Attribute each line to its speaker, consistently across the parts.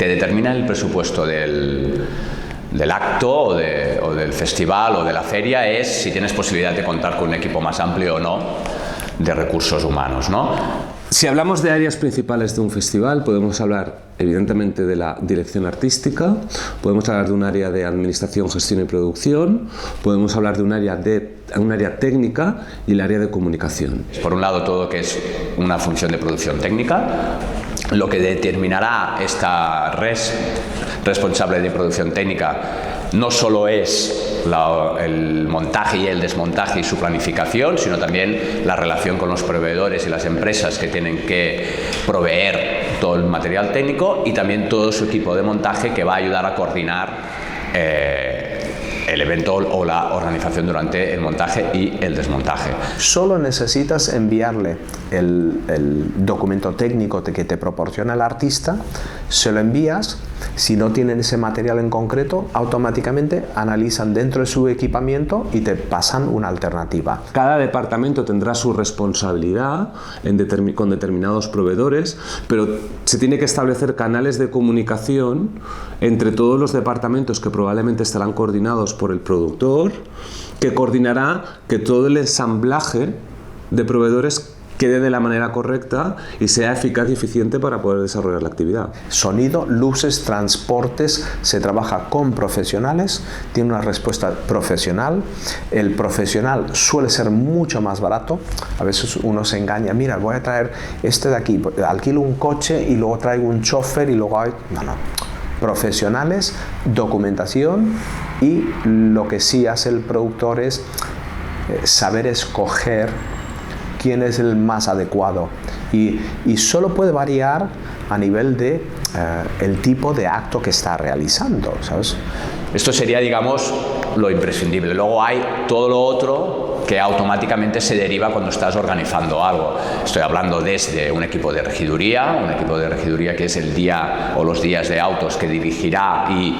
Speaker 1: te determina el presupuesto del acto o del festival o de la feria es si tienes posibilidad de contar con un equipo más amplio o no de recursos humanos, ¿no?
Speaker 2: Si hablamos de áreas principales de un festival, podemos hablar evidentemente de la dirección artística, podemos hablar de un área de administración, gestión y producción, podemos hablar de un área técnica y el área de comunicación.
Speaker 1: Por un lado, todo lo que es una función de producción técnica, lo que determinará esta responsable de producción técnica no solo es el montaje y el desmontaje y su planificación, sino también la relación con los proveedores y las empresas que tienen que proveer todo el material técnico y también todo su equipo de montaje que va a ayudar a coordinar el evento o la organización durante el montaje y el desmontaje.
Speaker 3: Solo necesitas enviarle el documento técnico que te proporciona el artista, se lo envías. Si no tienen ese material en concreto, automáticamente analizan dentro de su equipamiento y te pasan una alternativa.
Speaker 2: Cada departamento tendrá su responsabilidad con determinados proveedores, pero se tiene que establecer canales de comunicación entre todos los departamentos que probablemente estarán coordinados por el productor, que coordinará que todo el ensamblaje de proveedores quede de la manera correcta y sea eficaz y eficiente para poder desarrollar la actividad.
Speaker 3: Sonido, luces, transportes, se trabaja con profesionales, tiene una respuesta profesional. El profesional suele ser mucho más barato. A veces uno se engaña, mira, voy a traer este de aquí, alquilo un coche y luego traigo un chofer y luego hay... No. Profesionales, documentación y lo que sí hace el productor es saber escoger quién es el más adecuado y solo puede variar a nivel de el tipo de acto que está realizando, ¿sabes?
Speaker 1: Esto sería, digamos, lo imprescindible. Luego hay todo lo otro que automáticamente se deriva cuando estás organizando algo. Estoy hablando desde un equipo de regiduría que es el día o los días de autos que dirigirá y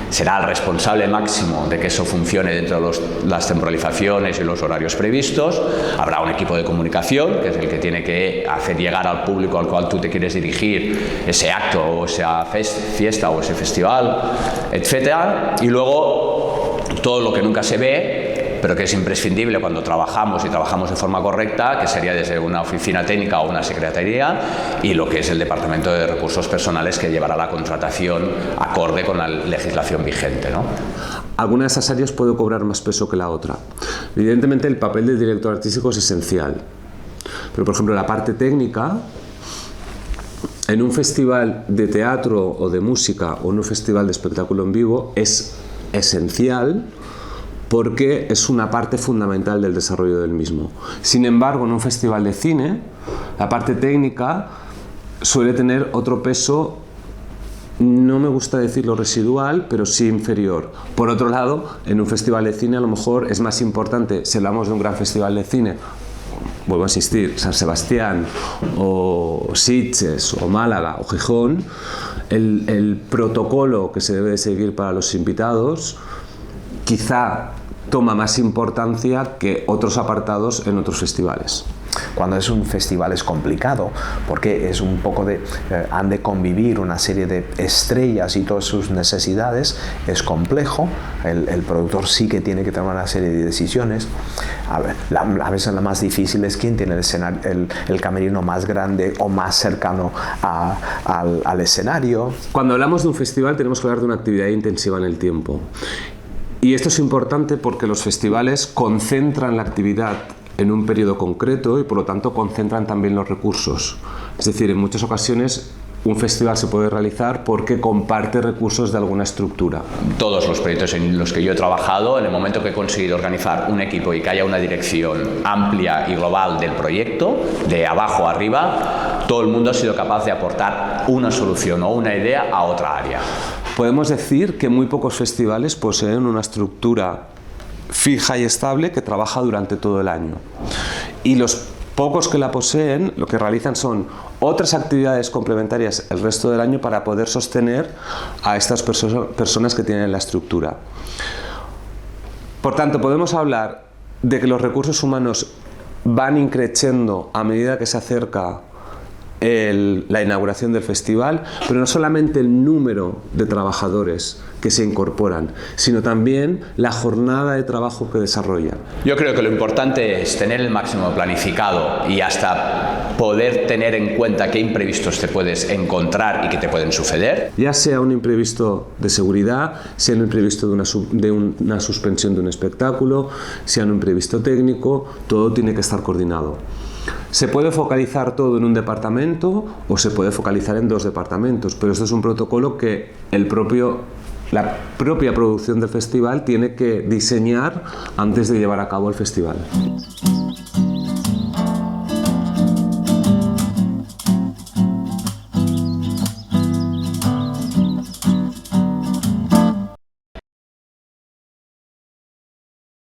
Speaker 1: será el responsable máximo de que eso funcione dentro de las temporalizaciones y los horarios previstos. Habrá un equipo de comunicación, que es el que tiene que hacer llegar al público al cual tú te quieres dirigir ese acto o esa fiesta o ese festival, etc. Y luego todo lo que nunca se ve, pero que es imprescindible cuando trabajamos y trabajamos de forma correcta, que sería desde una oficina técnica o una secretaría, y lo que es el Departamento de Recursos Personales, que llevará la contratación acorde con la legislación vigente, ¿no?
Speaker 2: Alguna de esas áreas puede cobrar más peso que la otra. Evidentemente el papel del director artístico es esencial, pero por ejemplo la parte técnica, en un festival de teatro o de música o en un festival de espectáculo en vivo es esencial, porque es una parte fundamental del desarrollo del mismo. Sin embargo, en un festival de cine, la parte técnica suele tener otro peso, no me gusta decirlo residual, pero sí inferior. Por otro lado, en un festival de cine a lo mejor es más importante, si hablamos de un gran festival de cine, vuelvo a insistir, San Sebastián o Sitges o Málaga o Gijón, el protocolo que se debe de seguir para los invitados quizá toma más importancia que otros apartados en otros festivales.
Speaker 3: Cuando es un festival es complicado porque es un poco de han de convivir una serie de estrellas y todas sus necesidades, es complejo, el productor sí que tiene que tomar una serie de decisiones. A veces la más difícil es quién tiene el camerino más grande o más cercano al escenario.
Speaker 2: Cuando hablamos de un festival tenemos que hablar de una actividad intensiva en el tiempo. Y esto es importante porque los festivales concentran la actividad en un periodo concreto y por lo tanto concentran también los recursos. Es decir, en muchas ocasiones un festival se puede realizar porque comparte recursos de alguna estructura.
Speaker 1: Todos los proyectos en los que yo he trabajado, en el momento que he conseguido organizar un equipo y que haya una dirección amplia y global del proyecto, de abajo a arriba, todo el mundo ha sido capaz de aportar una solución o una idea a otra área.
Speaker 2: Podemos decir que muy pocos festivales poseen una estructura fija y estable que trabaja durante todo el año. Y los pocos que la poseen, lo que realizan son otras actividades complementarias el resto del año para poder sostener a estas personas que tienen la estructura. Por tanto, podemos hablar de que los recursos humanos van increciendo a medida que se acerca la inauguración del festival, pero no solamente el número de trabajadores que se incorporan, sino también la jornada de trabajo que desarrollan.
Speaker 1: Yo creo que lo importante es tener el máximo planificado y hasta poder tener en cuenta qué imprevistos te puedes encontrar y que te pueden suceder.
Speaker 2: Ya sea un imprevisto de seguridad, sea un imprevisto de una suspensión de un espectáculo, sea un imprevisto técnico, todo tiene que estar coordinado. Se puede focalizar todo en un departamento o se puede focalizar en 2 departamentos, pero esto es un protocolo que la propia producción del festival tiene que diseñar antes de llevar a cabo el festival.